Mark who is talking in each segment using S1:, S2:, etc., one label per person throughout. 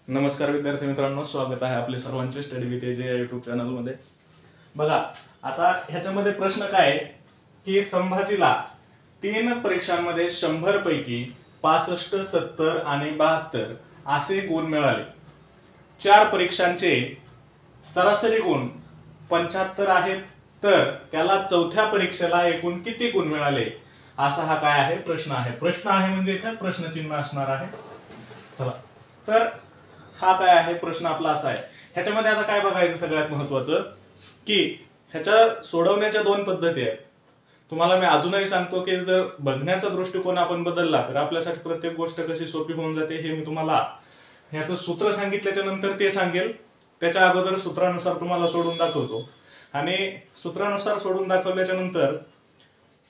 S1: नमस्कार विद्यार्थी मित्रांनो, स्वागत आहे आपले सर्वांचे स्टडी विथ एजे या युट्यूब चॅनलमध्ये। बघा, आता ह्याच्यामध्ये प्रश्न काय आहे की संभाजीला 3 परीक्षांमध्ये 100 पैकी 65, 70 आणि 72 असे गुण मिळाले। 4 परीक्षांचे सरासरी गुण 75 आहेत, तर त्याला चौथ्या परीक्षेला एकूण किती गुण मिळाले, असा हा काय आहे प्रश्न आहे। प्रश्न आहे म्हणजे इथे प्रश्नचिन्ह असणार आहे। चला, तर हा काय आहे प्रश्न आपला असा आहे। ह्याच्यामध्ये आता काय बघायचं सगळ्यात महत्त्वाचं की ह्याच्या सोडवण्याच्या 2 पद्धती आहेत। तुम्हाला मी अजूनही सांगतो की जर बघण्याचा दृष्टिकोन आपण बदलला तर आपल्यासाठी प्रत्येक गोष्ट कशी सोपी होऊन जाते हे मी तुम्हाला ह्याचं सूत्र सांगितल्याच्या नंतर ते सांगेल। त्याच्या अगोदर सूत्रानुसार तुम्हाला सोडून दाखवतो आणि सूत्रानुसार सोडून दाखवल्याच्या नंतर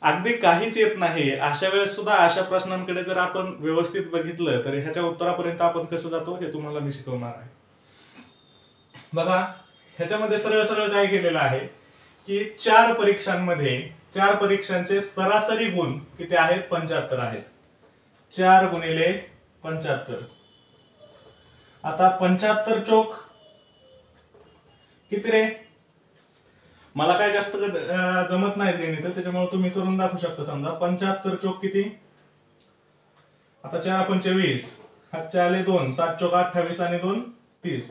S1: अगदी काहीच येत नाही अशा वेळेस सुद्धा अशा प्रश्नांकडे जर आपण व्यवस्थित बघितलं तर ह्याच्या उत्तरापर्यंत आपण कसं जातो हे तुम्हाला मी शिकवणार आहे। बघा, ह्याच्यामध्ये सरळ सरळ काय केलेलं आहे की 4 परीक्षांचे सरासरी गुण किती आहेत, 75 आहेत। 4 गुणिले 75, आता 75 चोक किती रे? मला काय जास्त जमत नाही गणित, त्याच्यामुळे तुम्ही करून दाखवू शकता। समजा 75 चोक किती, आता 4 पंचे 20, 7 आले 2, 7 चोक 28 आणि 2 30,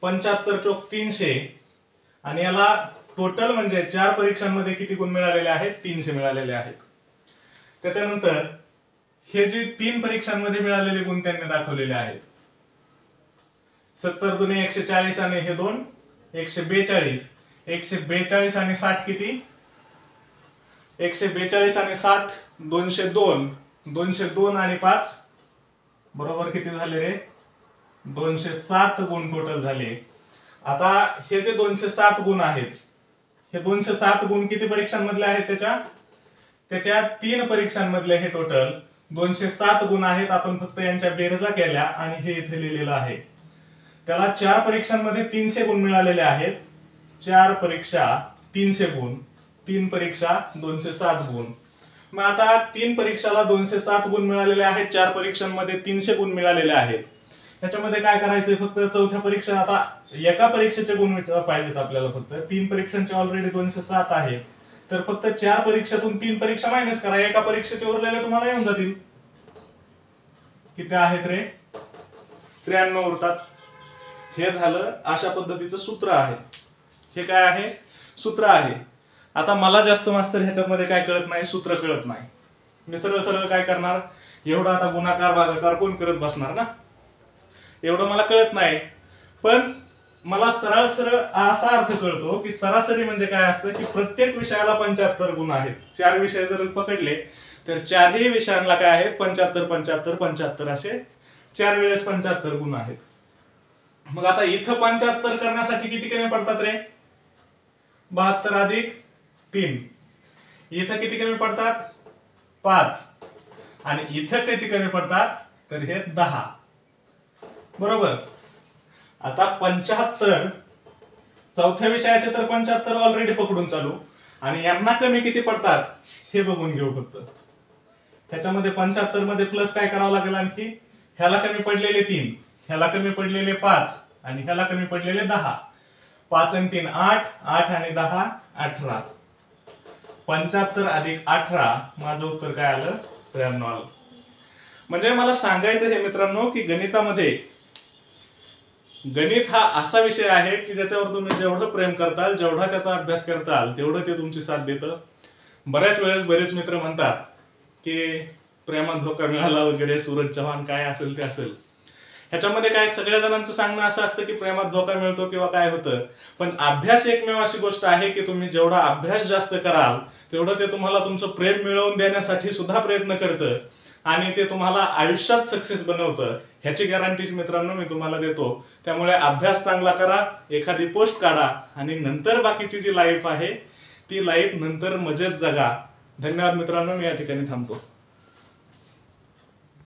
S1: 75 चोक 300 आणि याला टोटल म्हणजे 4 परीक्षांमध्ये किती गुण मिळालेले आहेत, 300 मिळालेले आहेत। त्याच्यानंतर हे जे 3 परीक्षांमध्ये मिळालेले गुण त्यांनी दाखवलेले आहेत, 70 दुने 140 आणि हे 2 142, 142 आणि 60 किती, 142 आणि 60 202, 202 आणि 5 बरोबर किती झाले रे, 207 गुण टोटल झाले। आता हे जे 207 गुण आहेत, हे 207 गुण किती परीक्षांमधले आहेत, त्याच्या 3 परीक्षांमधले हे टोटल 207 गुण आहेत। आपण फक्त यांच्या बेरजा केल्या आणि हे इथे लिहिलेलं आहे। त्याला 4 परीक्षांमध्ये 300 गुण मिळालेले आहेत। 4 परीक्षा 300 गुण, 3 परीक्षा 207 गुण। मग आता 3 परीक्षाला 207 गुण मिळालेले आहेत, 4 परीक्षांमध्ये 300 गुण मिळालेले आहेत। त्याच्यामध्ये काय करायचंय, फक्त चौथ्या परीक्षा, आता एका परीक्षेचे गुण पाहिजेत आपल्याला, फक्त 3 परीक्षांचे ऑलरेडी 207 आहेत, तर फक्त 4 परीक्षातून 3 परीक्षा मायनस करा, एका परीक्षेचे उरलेले तुम्हाला येऊन जातील। किती आहेत रे, 93 उरतात। हे झालं अशा पद्धतीचं सूत्र आहे। हे काय आहे, सूत्र आहे। आता मला जास्त मास्तर ह्याच्यामध्ये काय कळत नाही, सूत्र कळत नाही, मी सरळ सरळ काय करणार, एवढं आता गुणाकार भागाकार कोण करत बसणार ना, एवढं मला कळत नाही। पण मला सरळ सरळ असा अर्थ कळतो की सरासरी म्हणजे काय असतं की प्रत्येक विषयाला 75 गुण आहेत। 4 विषय जर पकडले तर 4ही विषयांना काय आहेत, 75 75 75 असे 4 वेळेस 75 गुण आहेत। मग आता इथं 75 करण्यासाठी किती कमी पडतात रे, 72 अधिक 3, इथं किती कमी पडतात, 5, आणि इथं किती कमी पडतात, तर हे 10 बरोबर। आता 75 चौथ्या विषयाचे तर 75 ऑलरेडी पकडून चालू, आणि यांना कमी किती पडतात हे बघून घेऊ फक्त। त्याच्यामध्ये 75 मध्ये प्लस काय करावं लागेल, आणखी ह्याला कमी पडलेले 3, ह्याला कमी पडलेले 5 आणि ह्याला कमी पडलेले 10, 5 आणि 3 8, 8 आणि 10 18, 75 अधिक 18, माझं उत्तर काय आलं, 93 आलं। म्हणजे मला सांगायचं हे मित्रांनो की गणित हा असा विषय आहे की ज्याच्यावर तुम्ही जेवढं प्रेम करताल, जेवढा त्याचा अभ्यास करताल, तेवढं ते तुमची साथ देतं। बऱ्याच वेळेस बरेच मित्र म्हणतात की प्रेमात धोका मिळाला वगैरे, सूरज चव्हाण काय असेल ते असेल। ह्याच्यामध्ये काय सगळ्या जणांचं सांगणं असं असतं की प्रेमात धोका मिळतो किंवा काय होतं, पण अभ्यास एकमेव अशी गोष्ट आहे की तुम्ही जेवढा अभ्यास जास्त कराल तेवढं ते तुम्हाला तुमचं प्रेम मिळवून देण्यासाठी सुद्धा प्रयत्न करतं आणि ते तुम्हाला आयुष्यात सक्सेस बनवतं। ह्याची गॅरंटी मित्रांनो मी तुम्हाला देतो। त्यामुळे अभ्यास चांगला करा, एखादी पोस्ट काढा आणि नंतर बाकीची जी लाईफ आहे ती लाईफ नंतर मजेत जगा। धन्यवाद मित्रांनो, मी या ठिकाणी थांबतो।